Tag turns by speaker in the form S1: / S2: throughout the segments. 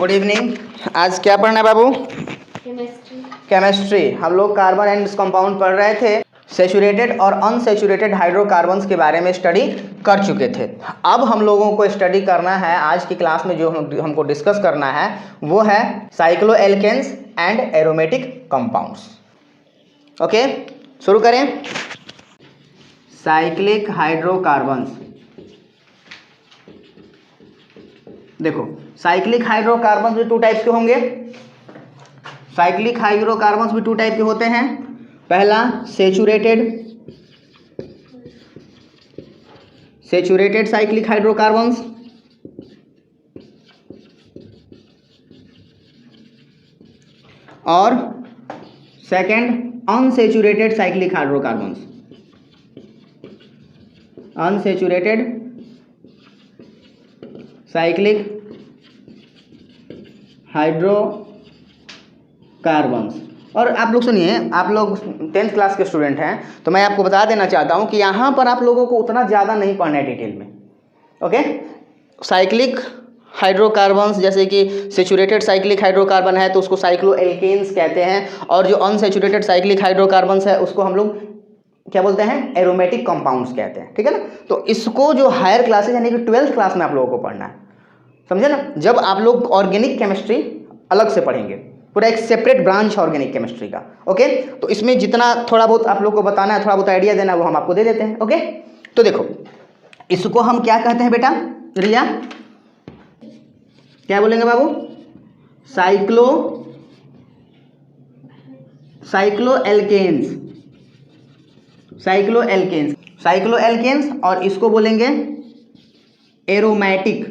S1: Good evening. आज क्या पढ़ना है बाबू? केमिस्ट्री। हम लोग कार्बन एंड कंपाउंड पढ़ रहे थे। सैचुरेटेड और अनसैचुरेटेड हाइड्रोकार्बन्स के बारे में स्टडी कर चुके थे। अब हम लोगों को स्टडी करना है, आज की क्लास में जो हमको डिस्कस करना है वो है cycloalkenes and aromatic compounds. Okay, शुरू करें। Cyclic hydrocarbons. देखो, साइक्लिक हाइड्रोकार्बन्स भी टू टाइप्स के होंगे। साइक्लिक हाइड्रोकार्बन्स भी टू टाइप के होते हैं। पहला सेचुरेटेड साइक्लिक हाइड्रोकार्बन्स, और second unsaturated cyclic hydrocarbons. Unsaturated cyclic hydrocarbons. और आप लोग सुनिए, आप लोग 10th क्लास के स्टूडेंट हैं, तो मैं आपको बता देना चाहता हूं कि यहाँ पर आप लोगों को उतना ज़्यादा नहीं पढ़ना है डिटेल में। ओके, साइक्लिक हाइड्रोकार्बन्स जैसे कि सेचुरेटेड साइक्लिक हाइड्रोकार्बन है तो उसको साइक्लोएल्केन्स कहते हैं, और जो अनसैचुरेटेड साइक्लिक हाइड्रोकार्बन्स है उसको हम लोग क्या बोलते हैं? एरोमेटिक कंपाउंड्स कहते हैं। ठीक है ना? तो इसको जो हायर क्लासेस यानी कि 12th क्लास में आप लोगों को पढ़ना है, समझे ना? जब आप लोग ऑर्गेनिक केमिस्ट्री अलग से पढ़ेंगे, पूरा एक सेपरेट ब्रांच है ऑर्गेनिक केमिस्ट्री का। ओके, तो इसमें जितना थोड़ा बहुत आप लोग को बताना है, थोड़ा बहुत आइडिया देना है, वो हम आपको दे देते हैं। ओके, तो देखो, इसको हम क्या कहते हैं बेटा? रिया क्या बोलेंगे बाबू? साइक्लोएल्केन्स, और इसको बोलेंगे एरोमेटिक।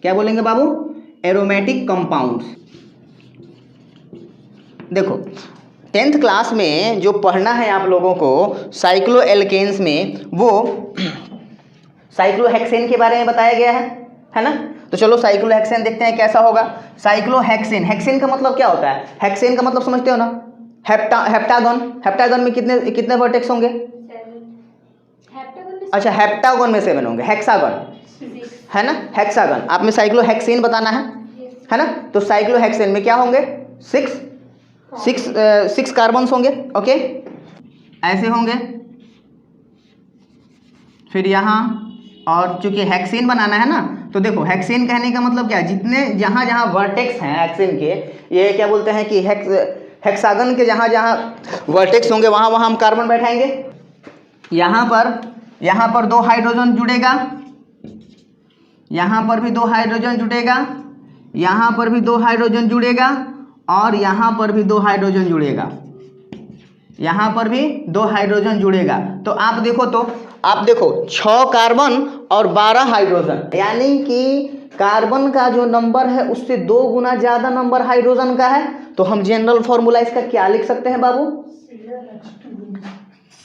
S1: क्या बोलेंगे बाबू? Aromatic compounds. देखो, 10th क्लास में जो पढ़ना है आप लोगों को साइक्लोएल्केन्स में, वो साइक्लोहेक्सेन के बारे में बताया गया है ना? तो चलो साइक्लोहेक्सेन देखते हैं कैसा होगा। साइक्लोहेक्सेन, हेक्सेन का मतलब क्या होता है? हेक्सेन का मतलब समझते हो ना? हेप्टागन में कितने वर्टेक्स होंगे? अच्छा, हेप्टागन में 7 होंगे। हेक्सागन है ना? हेक्सागन। आप में साइक्लोहेक्सेन बताना है ना? तो साइक्लोहेक्सेन में क्या होंगे? 6 कार्बन्स होंगे। ओके, ऐसे होंगे। फिर यहाँ, और चूंकि हेक्सेन बनाना है ना, तो देखो हेक्सेन कहने का मतलब क्या है? जितने जहाँ वर्टेक्स हैं हेक्सेन के, ये क्या बोलते हैं कि हेक्सागन के जहाँ वर्टेक्स होंगे वहाँ हम कार्बन बैठाएंगे। यहाँ पर 2 हाइड्रोजन जुड़ेगा, यहाँ पर भी 2 हाइड्रोजन जुड़ेगा, यहाँ पर भी 2 हाइड्रोजन जुड़ेगा, और यहाँ पर भी 2 हाइड्रोजन जुड़ेगा, यहाँ पर भी 2 हाइड्रोजन जुड़ेगा। तो आप देखो 6 कार्बन और 12 हाइड्रोजन, यानी कि कार्बन का जो नंबर है उससे 2 गुना ज़्यादा नंबर हाइड्रोजन का है। तो हम जनरल फॉर्मूला इसका क्या लिख सकते हैं बाबू?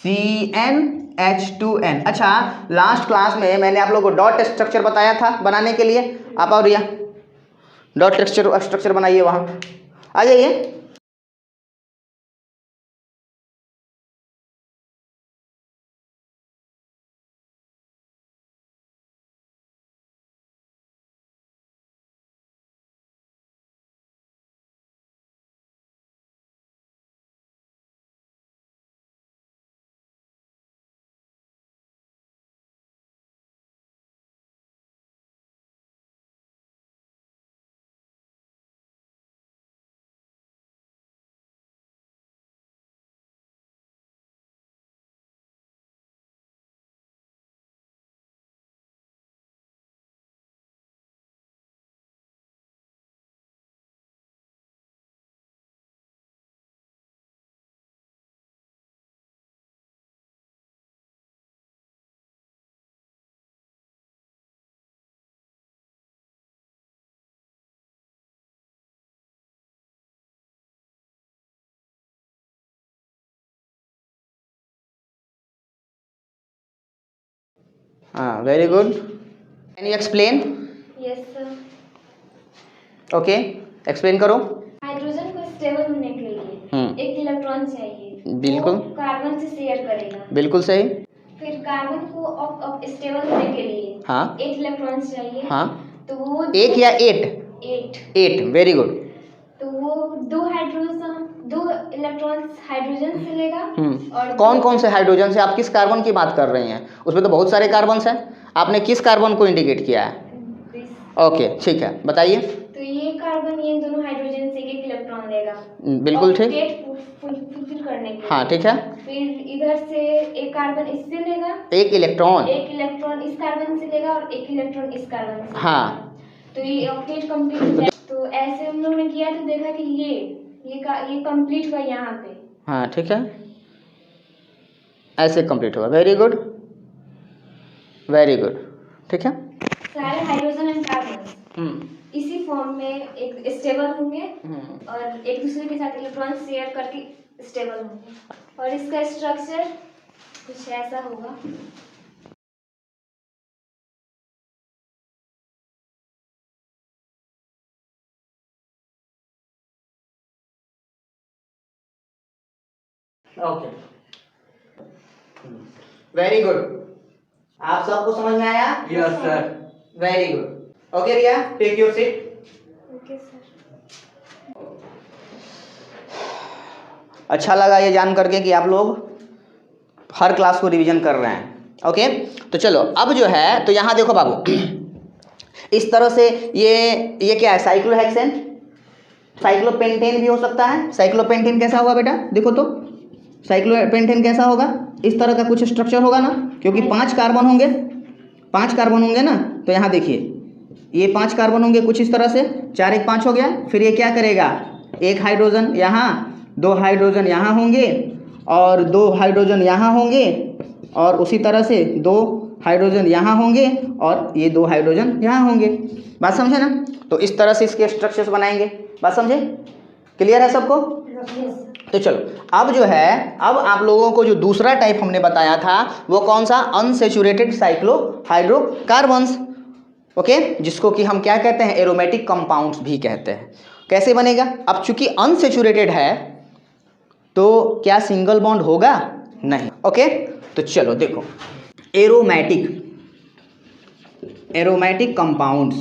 S1: CnH2n। अच्छा, लास्ट क्लास में मैंने आप लोगों को डॉट स्ट्रक्चर बताया था बनाने के लिए। आप और रिया डॉट स्ट्रक्चर बनाइए, वहाँ आ जाइए। हाँ, very good. Can you explain?
S2: Yes sir.
S1: Okay, explain करो।
S2: हाइड्रोजन को स्टेबल होने के लिए एक इलेक्ट्रॉन चाहिए।
S1: बिल्कुल।
S2: वो कार्बन से शेयर करेगा।
S1: बिल्कुल सही।
S2: फिर कार्बन को स्टेबल होने के लिए
S1: हाँ,
S2: एक इलेक्ट्रॉन चाहिए।
S1: हाँ,
S2: तो वो
S1: 1 या 8?
S2: 8।
S1: 8, वेरी गुड।
S2: तो वो दो इलेक्ट्रॉन्स हाइड्रोजन से लेगा और
S1: कौन कौन से हाइड्रोजन से? आप किस कार्बन की बात कर रही हैं? उसमें तो बहुत सारे कार्बन्स हैं, आपने किस कार्बन को इंडिकेट किया है? ओके ठीक है, बताइए।
S2: तो ये कार्बन ये दोनों हाइड्रोजन से एक इलेक्ट्रॉन लेगा,
S1: बिल्कुल ठीक,
S2: स्टेट फुलफिल करने के लिए।
S1: हाँ ठीक है।
S2: फिर इधर से एक कार्बन इससे लेगा,
S1: एक इलेक्ट्रॉन
S2: इस कार्बन से लेगा और एक इलेक्ट्रॉन इस कार्बन से।
S1: हाँ,
S2: तो ये ऑक्टेट कंप्लीट हो जाए। तो ऐसे हम लोगों ने किया तो देखा कि ये कंप्लीट हुआ यहाँ पे।
S1: हाँ ठीक है, ऐसे कंप्लीट होगा, वेरी गुड वेरी गुड, ठीक है।
S2: सारे हाइड्रोजन एंड कार्बन इसी फॉर्म में एक स्टेबल होंगे और एक दूसरे के साथ इलेक्ट्रॉन शेयर करके स्टेबल होंगे, और इसका स्ट्रक्चर कुछ ऐसा होगा।
S1: ओके, वेरी गुड, आप सबको समझ में आया?
S3: Yes sir.
S1: Very good, okay Riya, take your seat.
S2: Okay sir.
S1: अच्छा लगा ये जान करके कि आप लोग हर क्लास को रिवीजन कर रहे हैं। ओके, तो चलो अब जो है, तो यहाँ देखो बाबू, इस तरह से ये क्या है? साइक्लोहेक्सेन, साइक्लोपेंटेन भी हो सकता है। साइक्लोपेंटेन कैसा होगा बेटा? देखो तो साइक्लोपेंटेन कैसा होगा? इस तरह का कुछ स्ट्रक्चर होगा ना, क्योंकि 5 कार्बन होंगे, 5 कार्बन होंगे ना। तो यहाँ देखिए, ये 5 कार्बन होंगे कुछ इस तरह से, 4 1 5 हो गया। फिर ये क्या करेगा? एक हाइड्रोजन यहाँ, 2 हाइड्रोजन यहाँ होंगे और 2 हाइड्रोजन यहाँ होंगे, और उसी तरह से 2 हाइड्रोजन यहाँ होंगे और ये 2 हाइड्रोजन यहाँ होंगे। बात समझे ना? तो इस तरह से इसके स्ट्रक्चर्स बनाएंगे। बात समझे? क्लियर है सबको? तो चलो अब जो है, अब आप लोगों को जो दूसरा टाइप हमने बताया था वो कौन सा? अनसेचुरेटेड साइक्लोहाइड्रोकार्बन्स। ओके, जिसको कि हम क्या कहते हैं? एरोमेटिक कंपाउंड्स भी कहते हैं। कैसे बनेगा? अब चूंकि अनसेचुरेटेड है तो क्या सिंगल बॉन्ड होगा? नहीं। ओके, तो चलो देखो, एरोमेटिक कंपाउंड्स,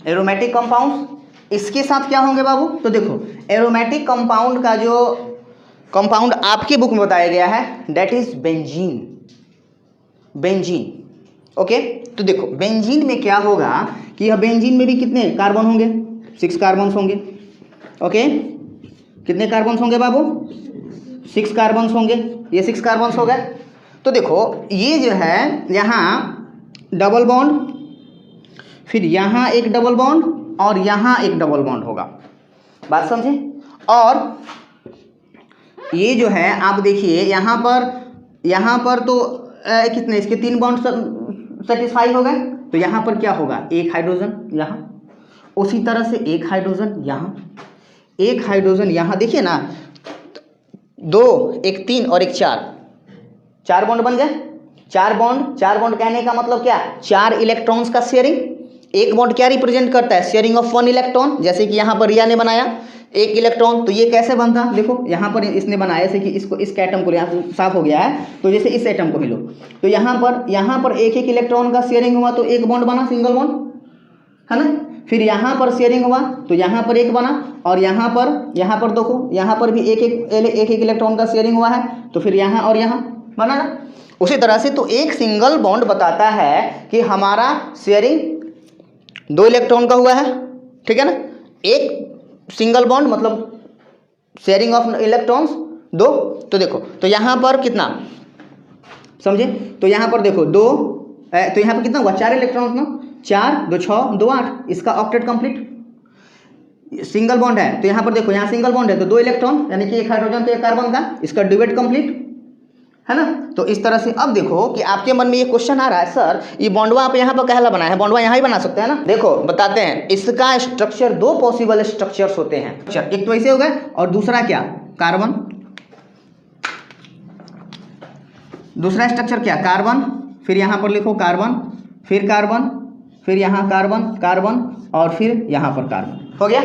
S1: एरोमेटिक कंपाउंड्स इसके साथ क्या होंगे बाबू? तो देखो, एरोमेटिक कंपाउंड का जो कंपाउंड आपकी बुक में बताया गया है दैट इज बेंजीन। ओके, तो देखो बेंजीन में क्या होगा कि यह बेंजीन में भी कितने कार्बन होंगे? 6 कार्बन्स होंगे। ओके, कितने कार्बन्स होंगे बाबू? 6 कार्बन्स होंगे। ये 6 कार्बन्स हो गए। तो देखो ये जो है, यहाँ डबल बॉन्ड, फिर यहाँ एक डबल बॉन्ड और यहाँ एक डबल बॉन्ड होगा। बात समझे? और ये जो है आप देखिए, यहाँ पर तो कितने इसके 3 बॉन्ड सेटिस्फाई हो गए। तो यहाँ पर क्या होगा? एक हाइड्रोजन यहाँ, उसी तरह से एक हाइड्रोजन यहाँ, एक हाइड्रोजन यहाँ। देखिए ना, 2 एक 3 और एक 4 बॉन्ड बन गए। 4 बॉन्ड कहने का मतलब क्या? 4 इलेक्ट्रॉन्स का शेयरिंग। एक बॉन्ड क्या रिप्रेजेंट करता है? Sharing of 1 electron. जैसे कि यहाँ पर रिया ने बनाया 1 इलेक्ट्रॉन, तो ये कैसे बनता? देखो यहाँ पर इसने बनाया, जैसे कि इसको, इस एटम को, यहाँ साफ हो गया है, तो जैसे इस एटम को हिलो, तो यहाँ पर एक इलेक्ट्रॉन का शेयरिंग हुआ तो एक बॉन्ड बना, सिंगल बॉन्ड, है ना। फिर यहाँ पर शेयरिंग हुआ तो यहाँ पर एक बना, और यहाँ पर देखो, यहाँ पर भी एक इलेक्ट्रॉन का शेयरिंग हुआ है, तो फिर यहाँ और यहाँ बना ना। उसी तरह से तो एक सिंगल बॉन्ड बताता है कि हमारा शेयरिंग 2 इलेक्ट्रॉन का हुआ है, ठीक है ना। एक सिंगल बॉन्ड मतलब शेयरिंग ऑफ इलेक्ट्रॉन्स 2। तो देखो, तो यहाँ पर कितना समझे? तो यहाँ पर देखो 2, तो यहाँ पर कितना हुआ? 4 इलेक्ट्रॉन्स ना, 4 2 6 2 8, इसका ऑक्टेट कंप्लीट। सिंगल बॉन्ड है तो यहाँ पर देखो, यहाँ सिंगल बॉन्ड है तो 2 इलेक्ट्रॉन, यानी कि एक हाइड्रोजन तो एक कार्बन का, इसका ड्यूएट कंप्लीट, है ना। तो इस तरह से अब देखो कि आपके मन में ये क्वेश्चन आ रहा है, सर ये बॉन्डवा आप यहाँ पर कहला बनाया है, बॉन्डवा यहाँ ही बना सकते हैं ना। देखो बताते हैं, इसका स्ट्रक्चर 2 पॉसिबल स्ट्रक्चर्स होते हैं। एक तो ऐसे हो गए, और दूसरा क्या? कार्बन। दूसरा स्ट्रक्चर क्या? कार्बन, फिर यहाँ पर लिखो कार्बन, फिर कार्बन, फिर यहाँ कार्बन, और फिर यहाँ पर कार्बन। हो गया?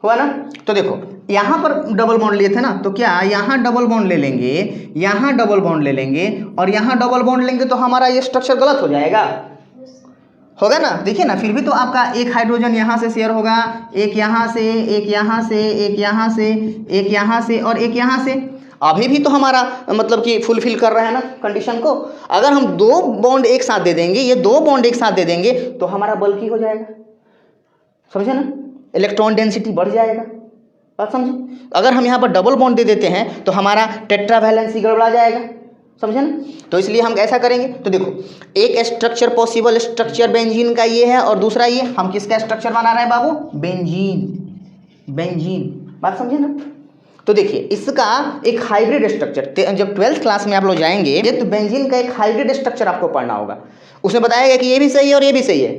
S1: हुआ ना। तो देखो यहाँ पर डबल बॉन्ड लिए थे ना, तो क्या यहाँ डबल बॉन्ड ले लेंगे, यहाँ डबल बॉन्ड ले लेंगे, और यहाँ डबल बॉन्ड लेंगे, तो हमारा ये स्ट्रक्चर गलत हो जाएगा। होगा ना, देखिए ना, फिर भी तो आपका एक हाइड्रोजन यहाँ से शेयर होगा, एक यहाँ से, एक यहाँ से, एक यहाँ से, एक यहाँ से और एक यहाँ से। अभी भी तो हमारा मतलब कि फुलफिल कर रहा है ना कंडीशन को। अगर हम 2 बॉन्ड एक साथ दे देंगे, ये 2 बॉन्ड एक साथ दे देंगे तो हमारा बल्कि हो जाएगा, समझे ना, इलेक्ट्रॉन डेंसिटी बढ़ जाएगा, बात समझे। अगर हम यहाँ पर डबल बॉन्ड दे देते हैं तो हमारा टेट्रा वैलेंसी गड़बड़ा जाएगा, समझे ना। तो इसलिए हम ऐसा करेंगे, तो देखो एक स्ट्रक्चर, पॉसिबल स्ट्रक्चर बेंजीन का ये है और दूसरा ये, हम किसका स्ट्रक्चर बना रहे हैं बाबू, बेंजीन, बेंजीन, बात समझे ना। तो देखिए इसका एक हाइब्रिड स्ट्रक्चर, जब 12th क्लास में आप लोग जाएंगे तो बेंजीन का एक हाइब्रिड स्ट्रक्चर आपको पढ़ना होगा, उसमें बताया कि ये भी सही है और ये भी सही है,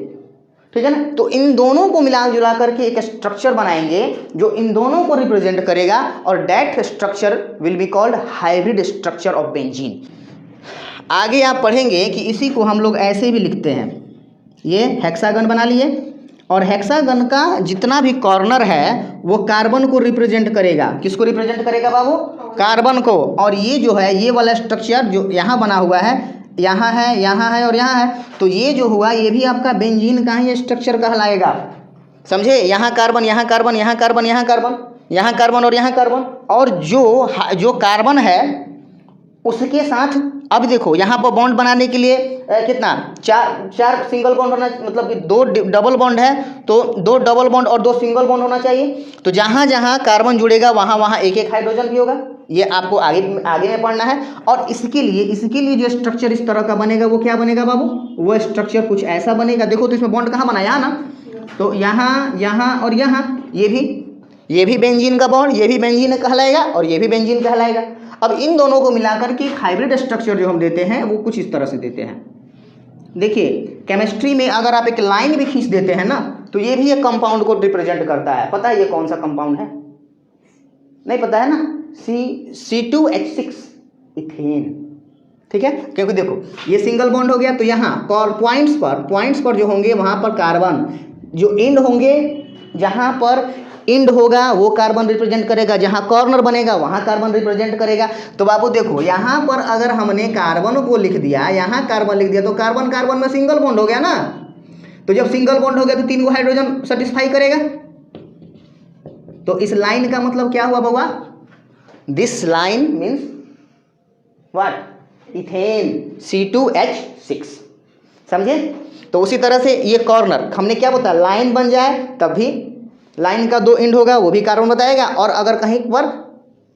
S1: ठीक है ना। तो इन दोनों को मिला जुला करके एक स्ट्रक्चर बनाएंगे जो इन दोनों को रिप्रेजेंट करेगा और that structure will be called hybrid structure of benzene. आगे आप पढ़ेंगे कि इसी को हम लोग ऐसे भी लिखते हैं, ये हेक्सागन बना लिए और हेक्सागन का जितना भी कॉर्नर है वो कार्बन को रिप्रेजेंट करेगा। किसको रिप्रेजेंट करेगा बाबू, कार्बन को। और ये जो है, ये वाला स्ट्रक्चर जो यहाँ बना हुआ है, यहाँ है, यहाँ है और यहाँ है, तो ये जो हुआ ये भी आपका बेंजीन का ही स्ट्रक्चर कहलाएगा, समझे। यहाँ कार्बन, यहाँ कार्बन, यहाँ कार्बन, यहाँ कार्बन, यहाँ कार्बन और यहाँ कार्बन। और जो कार्बन है उसके साथ अब देखो यहाँ पर बॉन्ड बनाने के लिए कितना, 4 सिंगल बॉन्ड होना, मतलब कि 2 डबल बॉन्ड है तो 2 डबल बॉन्ड और 2 सिंगल बॉन्ड होना चाहिए। तो जहाँ जहाँ कार्बन जुड़ेगा वहाँ वहाँ एक एक हाइड्रोजन भी होगा, ये आपको आगे में पढ़ना है। और इसके लिए जो स्ट्रक्चर इस तरह का बनेगा वो क्या बनेगा बाबू, वो स्ट्रक्चर कुछ ऐसा बनेगा। देखो तो इसमें बॉन्ड कहाँ बना, यहाँ ना, तो यहाँ, यहाँ और यहाँ, ये भी बेंजीन का बॉन्ड, ये भी बेंजीन कहलाएगा और ये भी बेंजीन कहलाएगा। अब इन दोनों को मिलाकर के हाइब्रिड स्ट्रक्चर जो हम देते हैं वो कुछ इस तरह से देते हैं। देखिए केमिस्ट्री में अगर आप एक लाइन भी खींच देते हैं ना तो ये भी एक कंपाउंड को रिप्रेजेंट करता है। पता है ये कौन सा कंपाउंड है, नहीं पता है ना, C2H6 इथेन, ठीक है। क्योंकि देखो ये सिंगल बॉन्ड हो गया तो यहाँ पॉइंट्स पर जो होंगे वहाँ पर कार्बन, जो एंड होंगे, जहाँ पर एंड होगा वो कार्बन रिप्रेजेंट करेगा, जहाँ कॉर्नर बनेगा वहाँ कार्बन रिप्रेजेंट करेगा। तो बाबू देखो यहाँ पर अगर हमने कार्बन को लिख दिया, यहाँ कार्बन लिख दिया तो कार्बन कार्बन में सिंगल बॉन्ड हो गया ना। तो जब सिंगल बॉन्ड हो गया तो 3 को हाइड्रोजन सेटिस्फाई करेगा। तो इस लाइन का मतलब क्या हुआ बाबा, this line means what, ethane, C2H6, समझे। तो उसी तरह से ये कॉर्नर हमने क्या बताया, लाइन बन जाए तब भी लाइन का 2 एंड होगा वो भी कार्बन बताएगा, और अगर कहीं पर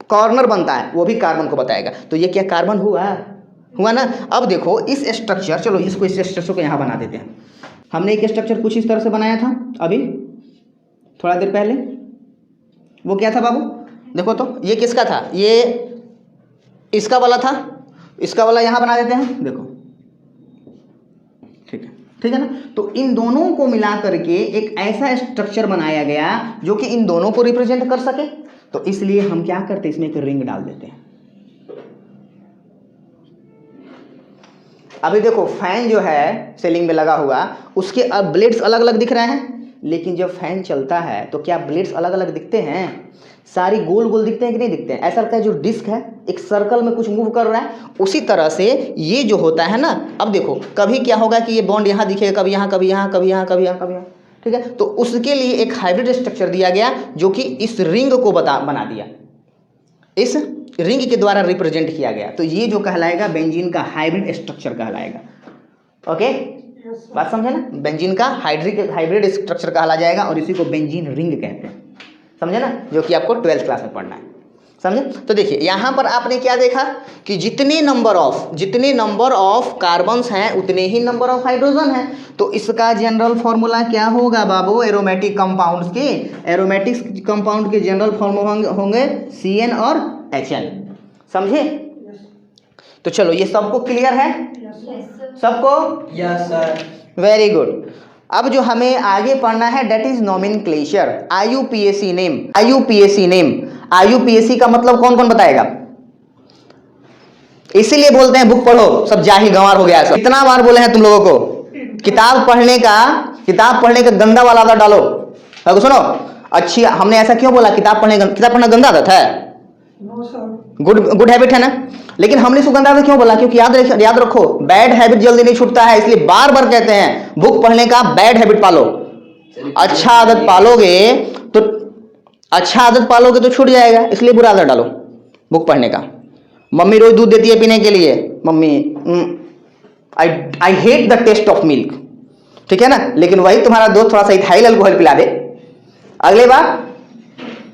S1: कॉर्नर बनता है वो भी कार्बन को बताएगा। तो ये क्या कार्बन हुआ ना। अब देखो इस स्ट्रक्चर, चलो इसको, इस स्ट्रक्चर को यहाँ बना देते हैं। हमने एक स्ट्रक्चर कुछ इस तरह से बनाया था अभी थोड़ा देर पहले, वो क्या था बाबू, देखो तो ये किसका था, ये इसका वाला था, इसका वाला यहाँ बना देते हैं, देखो ठीक है ना। तो इन दोनों को मिला करके एक ऐसा स्ट्रक्चर बनाया गया जो कि इन दोनों को रिप्रेजेंट कर सके। तो इसलिए हम क्या करते हैं, इसमें एक रिंग डाल देते हैं। अभी देखो फैन जो है सीलिंग में लगा हुआ, उसके अब ब्लेड्स अलग अलग दिख रहे हैं, लेकिन जब फैन चलता है तो क्या ब्लेड्स अलग अलग दिखते हैं, सारी गोल गोल दिखते हैं कि नहीं दिखते हैं। ऐसा लगता है जो डिस्क है एक सर्कल में कुछ मूव कर रहा है। उसी तरह से ये जो होता है ना, अब देखो कभी क्या होगा कि ये बॉन्ड यहाँ दिखेगा, कभी यहाँ, कभी यहाँ, कभी यहाँ, कभी यहाँ, कभी यहाँ, ठीक है। तो उसके लिए एक हाइब्रिड स्ट्रक्चर दिया गया जो कि इस रिंग को बना दिया, इस रिंग के द्वारा रिप्रेजेंट किया गया। तो ये जो कहलाएगा बेंजीन का हाइब्रिड स्ट्रक्चर कहलाएगा। ओके, बात समझे ना, बेंजीन का हाइब्रिड स्ट्रक्चर कहला जाएगा और इसी को बेंजीन रिंग कहते हैं, समझे ना, जो कि आपको 12th क्लास में पढ़ना है, समझे। तो देखिए यहाँ पर आपने क्या देखा कि जितने नंबर ऑफ कार्बन्स हैं उतने ही नंबर ऑफ हाइड्रोजन हैं। तो इसका जनरल फॉर्मूला क्या होगा बाबू, एरोमेटिक कंपाउंड्स के, एरोमेटिक कंपाउंड के जनरल फॉर्मूला होंगे CN और HN, समझे। तो चलो ये सबको क्लियर है, सबको, यस सर, वेरी गुड। अब जो हमें आगे पढ़ना है that is nomenclature, IUPAC name. IUPAC का मतलब कौन कौन बताएगा, इसीलिए बोलते हैं बुक पढ़ो, सब जाहिल गंवार हो गया सब। कितना बार बोले हैं तुम लोगों को, किताब पढ़ने का गंदा वाला आदत डालो। सुनो अच्छी, हमने ऐसा क्यों बोला किताब पढ़ना गंदा आदत है, गुड हैबिट है ना। लेकिन हमने सुगंध आदत क्यों बोला? क्योंकि याद रखो, बैड हैबिट जल्दी नहीं छूटता है, इसलिए बार बार कहते हैं बुक पढ़ने का बैड हैबिट पालो। अच्छा आदत पालोगे तो छूट जाएगा, इसलिए बुरा आदत डालो बुक पढ़ने का। मम्मी रोज दूध देती है पीने के लिए, mummy I hate the taste of milk, ठीक है ना। लेकिन वही तुम्हारा दोस्त थोड़ा सा इथाइल अल्कोहल पिला दे, अगले बार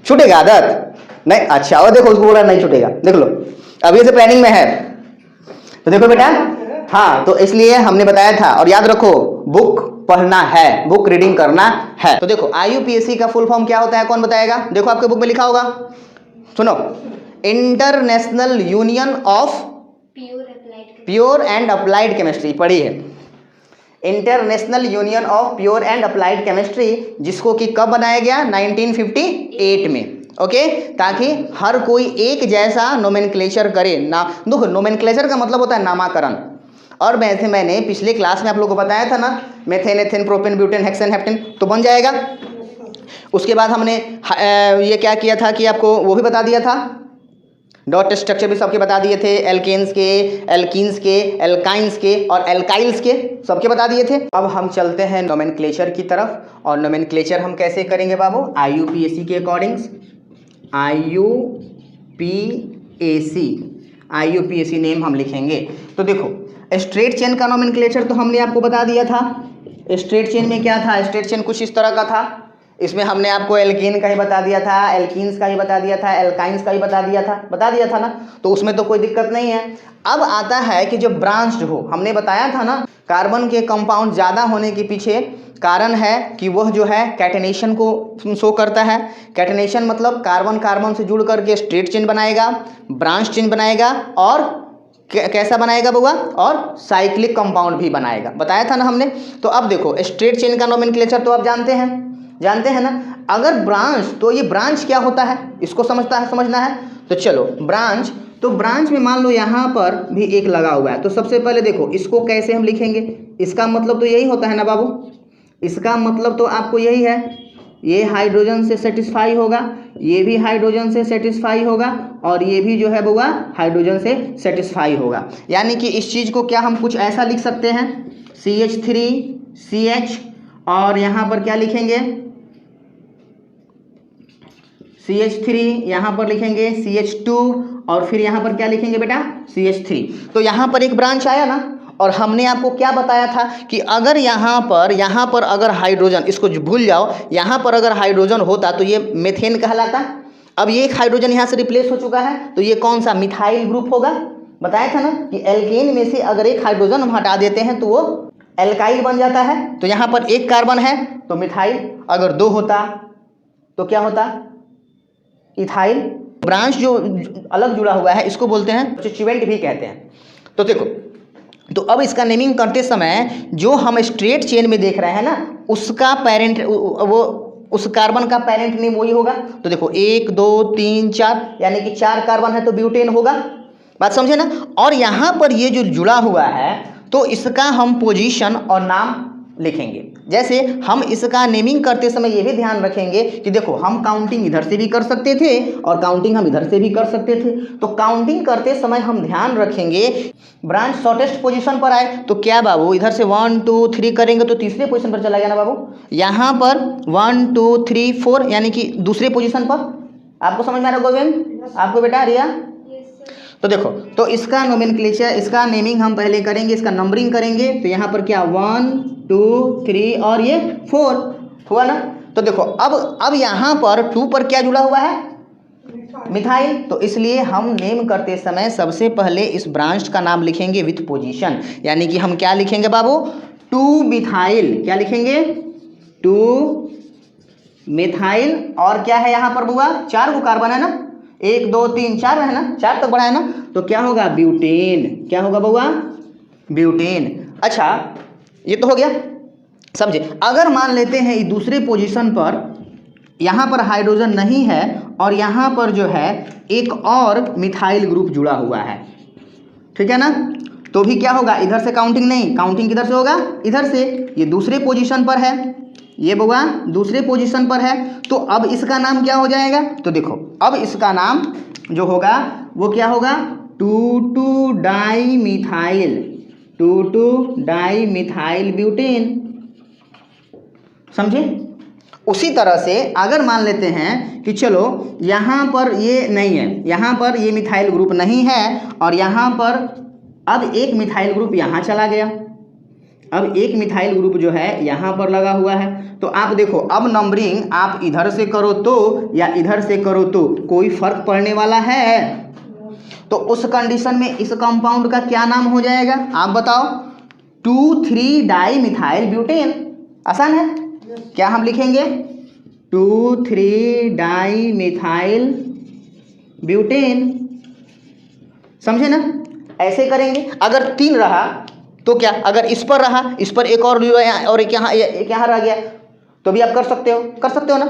S1: छूटेगा आदत? नहीं। अच्छा, और देखो उसको बोला नहीं छूटेगा, देख लो अभी से प्लानिंग में है। तो देखो बेटा, हाँ, तो इसलिए हमने बताया था। और याद रखो बुक पढ़ना है, बुक रीडिंग करना है। तो देखो IUPAC का फुल फॉर्म क्या होता है, कौन बताएगा? देखो आपके बुक में लिखा होगा, सुनो, international union of pure and applied chemistry, पढ़ी है। International union of pure and applied chemistry, जिसको कि कब बनाया गया? 1958 में। ओके, ताकि हर कोई एक जैसा नोमेनक्लेचर करे ना। देखो नोमेनक्लेचर का मतलब होता है नामाकरण। और मैंने पिछले क्लास में आप लोगों को बताया था ना, methane, ethane, propane, butane, hexane, heptane, तो बन जाएगा। उसके बाद हमने ये क्या किया था कि आपको वो भी बता दिया था, डॉट स्ट्रक्चर भी सबके बता दिए थे, एल्केन्स के, एल्कीन्स के, एल्काइंस के और एल्काइल्स के, सबके बता दिए थे। अब हम चलते हैं नोमेनक्लेचर की तरफ। और नोमेनक्लेचर हम कैसे करेंगे बाबू? IUPAC के अकॉर्डिंग। IUPAC नेम हम लिखेंगे। तो देखो स्ट्रेट चेन का नोमेनक्लेचर तो हमने आपको बता दिया था। स्ट्रेट चेन में क्या था? स्ट्रेट चेन कुछ इस तरह का था। इसमें हमने आपको एल्कीन का ही बता दिया था, एल्कीन्स का ही बता दिया था, एल्काइंस का ही बता दिया था ना। तो उसमें तो कोई दिक्कत नहीं है। अब आता है कि जब ब्रांच्ड हो, हमने बताया था ना, कार्बन के कंपाउंड ज़्यादा होने के पीछे कारण है कि वह जो है कैटेनेशन को शो करता है। कैटेनेशन मतलब कार्बन कार्बन से जुड़ करके स्ट्रेट चेन बनाएगा, ब्रांच चेन बनाएगा और कैसा बनाएगा बुआ? और साइक्लिक कंपाउंड भी बनाएगा, बताया था ना हमने। तो अब देखो स्ट्रेट चेन का नोमेनक्लेचर तो आप जानते हैं ना। अगर ब्रांच, तो ये ब्रांच क्या होता है इसको समझना है। तो चलो ब्रांच, तो ब्रांच में मान लो यहाँ पर भी एक लगा हुआ है। तो सबसे पहले देखो इसको कैसे हम लिखेंगे। इसका मतलब तो यही होता है ना बाबू, इसका मतलब तो आपको यही है, ये हाइड्रोजन से सेटिस्फाई होगा, ये भी हाइड्रोजन से सेटिस्फाई होगा और ये भी जो है बुआ हाइड्रोजन से सेटिस्फाई होगा। यानी कि इस चीज़ को क्या हम कुछ ऐसा लिख सकते हैं, CH3CH और यहाँ पर क्या लिखेंगे, CH3, यहाँ पर लिखेंगे CH2 और फिर यहाँ पर क्या लिखेंगे बेटा? CH3। तो यहाँ पर एक ब्रांच आया ना। और हमने आपको क्या बताया था कि अगर यहाँ पर अगर हाइड्रोजन, इसको भूल जाओ, यहाँ पर अगर हाइड्रोजन होता तो ये मेथेन कहलाता। अब ये एक हाइड्रोजन यहाँ से रिप्लेस हो चुका है, तो ये कौन सा? मिथाइल ग्रुप होगा। बताया था ना कि एल्केन में से अगर एक हाइड्रोजन हम हटा देते हैं तो वो एल्काइल बन जाता है। तो यहाँ पर एक कार्बन है तो मिथाइल, अगर 2 होता तो क्या होता? इथाइल। ब्रांच जो अलग जुड़ा हुआ है इसको बोलते हैं कॉन्स्टिट्यूएंट भी कहते हैं। तो देखो, तो अब इसका नेमिंग करते समय जो हम स्ट्रेट चेन में देख रहे हैं ना, उसका पेरेंट, वो उस कार्बन का पेरेंट नेम वही होगा। तो देखो 1 2 3 4, यानी कि 4 कार्बन है तो ब्यूटेन होगा। बात समझे ना। और यहाँ पर ये जो जुड़ा हुआ है तो इसका हम पोजीशन और नाम लिखेंगे। जैसे हम इसका नेमिंग करते समय ये भी ध्यान रखेंगे कि देखो हम काउंटिंग इधर से भी कर सकते थे और काउंटिंग हम इधर से भी कर सकते थे। तो काउंटिंग करते समय हम ध्यान रखेंगे ब्रांच शॉर्टेस्ट पोजीशन पर आए तो क्या बाबू, इधर से 1 2 3 करेंगे तो तीसरे पोजीशन पर चला गया ना बाबू। यहाँ पर 1 2 3 4 यानी कि दूसरे पोजीशन पर। आपको समझ में आ रहा गोविंद? आपको बेटा रिया? तो देखो, तो इसका नोमेनक्लेचर, इसका नेमिंग हम पहले करेंगे, इसका नंबरिंग करेंगे। तो यहाँ पर क्या 1 2 3 और ये 4 हुआ ना। तो देखो अब यहाँ पर 2 पर क्या जुड़ा हुआ है? मिथाइल। तो इसलिए हम नेम करते समय सबसे पहले इस ब्रांच का नाम लिखेंगे विथ पोजीशन। यानी कि हम क्या लिखेंगे बाबू? 2 मिथाइल। क्या लिखेंगे? 2 मिथाइल। और क्या है यहाँ पर बुआ? 4 को कार्बन है ना, 1 2 3 4 है ना, 4 तक बढ़ा है ना। तो क्या होगा? ब्यूटेन। क्या होगा बुआ? ब्यूटेन। अच्छा, ये तो हो गया, समझे। अगर मान लेते हैं ये दूसरे पोजीशन पर यहाँ पर हाइड्रोजन नहीं है और यहाँ पर जो है एक और मिथाइल ग्रुप जुड़ा हुआ है, ठीक है ना, तो भी क्या होगा? इधर से काउंटिंग नहीं, काउंटिंग किधर से होगा? इधर से। ये दूसरे पोजीशन पर है, ये बुआ दूसरे पोजीशन पर है। तो अब इसका नाम क्या हो जाएगा? तो देखो अब इसका नाम जो होगा वो क्या होगा, 2,2 डाईमिथाइल, 2,2 डाईमिथाइल ब्यूटेन। समझे? उसी तरह से अगर मान लेते हैं कि चलो यहाँ पर ये नहीं है, यहाँ पर ये मिथाइल ग्रुप नहीं है और यहाँ पर अब एक मिथाइल ग्रुप यहाँ चला गया, अब एक मिथाइल ग्रुप जो है यहाँ पर लगा हुआ है, तो आप देखो अब नंबरिंग आप इधर से करो तो या इधर से करो तो कोई फर्क पड़ने वाला है? तो उस कंडीशन में इस कंपाउंड का क्या नाम हो जाएगा आप बताओ? 2,3 डाईमिथाइल ब्यूटेन। आसान है, क्या हम लिखेंगे? 2,3 डाईमिथाइल ब्यूटेन। समझे ना? ऐसे करेंगे। अगर 3 रहा तो क्या, अगर इस पर रहा, इस पर एक और और एक यहाँ रह गया, तो भी आप कर सकते हो ना?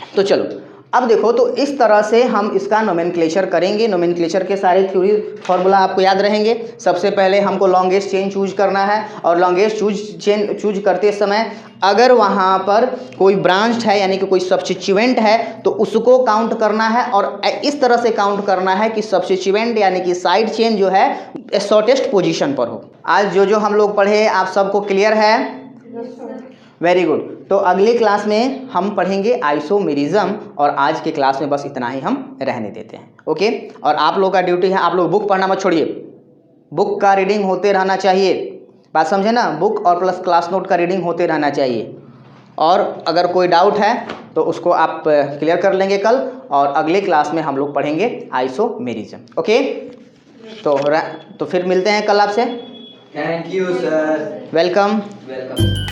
S1: तो चलो अब देखो, तो इस तरह से हम इसका नोमेनक्लेचर करेंगे। नोमेनक्लेचर के सारे थ्योरी फार्मूला आपको याद रहेंगे। सबसे पहले हमको लॉन्गेस्ट चेन चूज करना है और लॉन्गेस्ट चेन चूज करते समय अगर वहाँ पर कोई ब्रांच है यानी कि कोई सब्स्टिट्यूएंट है तो उसको काउंट करना है और इस तरह से काउंट करना है कि सब्स्टिट्यूएंट यानी कि साइड चेन जो है शॉर्टेस्ट पोजीशन पर हो। आज जो हम लोग पढ़े आप सबको क्लियर है? Very good. तो अगले क्लास में हम पढ़ेंगे आइसोमेरिज्म और आज के क्लास में बस इतना ही हम रहने देते हैं। ओके, और आप लोग का ड्यूटी है, आप लोग बुक पढ़ना मत छोड़िए, बुक का रीडिंग होते रहना चाहिए। बात समझे ना? बुक और प्लस क्लास नोट का रीडिंग होते रहना चाहिए। और अगर कोई डाउट है तो उसको आप क्लियर कर लेंगे कल, और अगले क्लास में हम लोग पढ़ेंगे आइसोमेरिज्म। ओके, तो फिर मिलते हैं कल आपसे।
S3: Thank you sir.
S1: Welcome.
S3: Welcome.